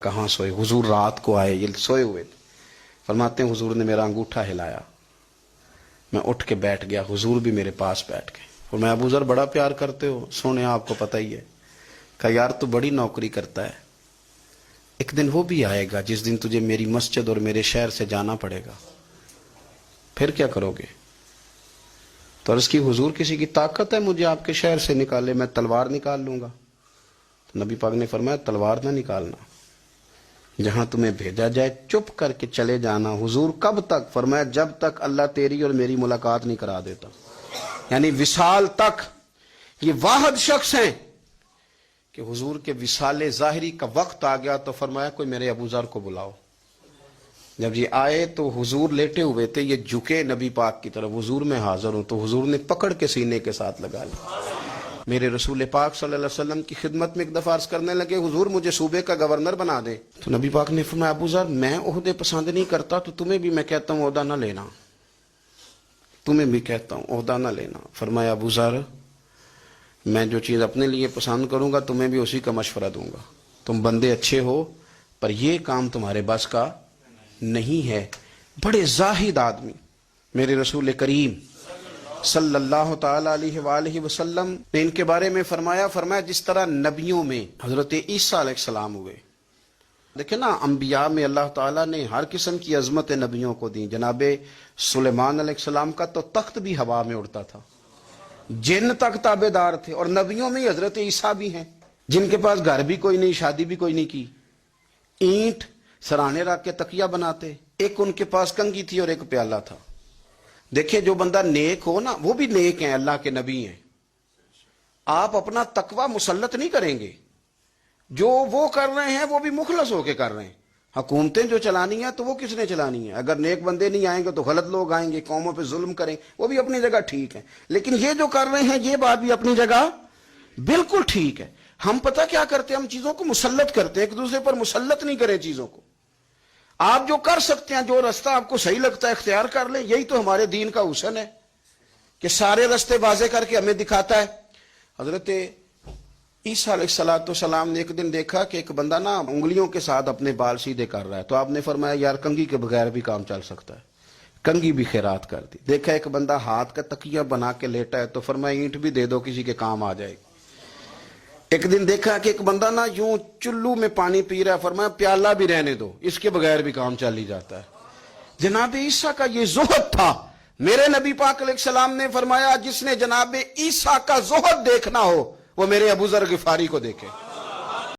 کہاں سوئے؟ حضور رات کو آئے، یہ سوئے ہوئے تھے۔ فرماتے ہیں حضور نے میرا انگوٹھا ہلایا، میں اٹھ کے بیٹھ گیا، حضور بھی میرے پاس بیٹھ گئے۔ اور میں ابو ذر بڑا پیار کرتے ہو؟ سونے آپ کو پتہ ہی ہے۔ کہا یار تو بڑی نوکری کرتا ہے، ایک دن وہ بھی آئے گا جس دن تجھے میری مسجد اور میرے شہر سے جانا پڑے گا، پھر کیا کرو گے؟ تو عرض کی حضور کسی کی طاقت ہے مجھے آپ کے شہر سے نکالے؟ میں تلوار نکال لوں گا۔ تو نبی پاک نے فرمایا تلوار نہ نکالنا، جہاں تمہیں بھیجا جائے چپ کر کے چلے جانا۔ حضور کب تک؟ فرمایا جب تک اللہ تیری اور میری ملاقات نہیں کرا دیتا، یعنی وصال تک۔ یہ واحد شخص ہیں کہ حضور کے وصال ظاہری کا وقت آ گیا تو فرمایا کوئی میرے ابو ذر کو بلاؤ۔ جب یہ آئے تو حضور لیٹے ہوئے تھے، یہ جھکے نبی پاک کی طرف، حضور میں حاضر ہوں، تو حضور نے پکڑ کے سینے کے ساتھ لگا لیا۔ میرے رسول پاک صلی اللہ علیہ وسلم کی خدمت میں ایک دفعہ عرض کرنے لگے حضور مجھے صوبے کا گورنر بنا دیں۔ تو نبی پاک نے فرمایا ابو ذر میں عہدے پسند نہیں کرتا، تو تمہیں بھی میں کہتا ہوں عہدہ نہ لینا، تمہیں بھی کہتا ہوں عہدہ نہ لینا۔ فرمایا ابو ذر میں جو چیز اپنے لیے پسند کروں گا تمہیں بھی اسی کا مشورہ دوں گا، تم بندے اچھے ہو پر یہ کام تمہارے بس کا نہیں ہے۔ بڑے زاہد آدمی میرے رسول کریم صلی اللہ تعالی علیہ وآلہ وسلم نے ان کے بارے میں فرمایا جس طرح نبیوں میں حضرت عیسیٰ علیہ السلام ہوئے، دیکھیں نا انبیاء میں اللہ تعالیٰ نے ہر قسم کی عظمت نبیوں کو دی۔ جناب سلیمان علیہ السلام کا تو تخت بھی ہوا میں اڑتا تھا، جن تک تابع دار تھے، اور نبیوں میں حضرت عیسیٰ بھی ہیں جن کے پاس گھر بھی کوئی نہیں، شادی بھی کوئی نہیں کی، اینٹ سرانے رکھ کے تکیہ بناتے، ایک ان کے پاس کنگھی تھی اور ایک پیالہ تھا۔ دیکھیں جو بندہ نیک ہو نا وہ بھی نیک ہیں، اللہ کے نبی ہیں۔ آپ اپنا تقوی مسلط نہیں کریں گے، جو وہ کر رہے ہیں وہ بھی مخلص ہو کے کر رہے ہیں۔ حکومتیں جو چلانی ہیں تو وہ کس نے چلانی ہے؟ اگر نیک بندے نہیں آئیں گے تو غلط لوگ آئیں گے، قوموں پہ ظلم کریں، وہ بھی اپنی جگہ ٹھیک ہے، لیکن یہ جو کر رہے ہیں یہ بات بھی اپنی جگہ بالکل ٹھیک ہے۔ ہم پتہ کیا کرتے ہیں؟ ہم چیزوں کو مسلط کرتے ہیں، ایک دوسرے پر مسلط نہیں کریں چیزوں کو۔ آپ جو کر سکتے ہیں، جو رستہ آپ کو صحیح لگتا ہے اختیار کر لیں، یہی تو ہمارے دین کا حسن ہے کہ سارے رستے واضح کر کے ہمیں دکھاتا ہے۔ حضرت عیسیٰ علیہ السلام نے ایک دن دیکھا کہ ایک بندہ نا انگلیوں کے ساتھ اپنے بال سیدھے کر رہا ہے، تو آپ نے فرمایا یار کنگھی کے بغیر بھی کام چل سکتا ہے، کنگھی بھی خیرات کر دی۔ دیکھا ایک بندہ ہاتھ کا تکیہ بنا کے لیٹا ہے، تو فرمایا اینٹ بھی دے دو کسی کے کام آ جائے گی۔ ایک دن دیکھا کہ ایک بندہ نا یوں چلو میں پانی پی رہا ہے، فرمایا پیالہ بھی رہنے دو، اس کے بغیر بھی کام چل ہی جاتا ہے۔ جناب عیسیٰ کا یہ زہد تھا۔ میرے نبی پاک علیہ السلام نے فرمایا جس نے جناب عیسیٰ کا زہد دیکھنا ہو وہ میرے ابو ذر غفاری کو دیکھے۔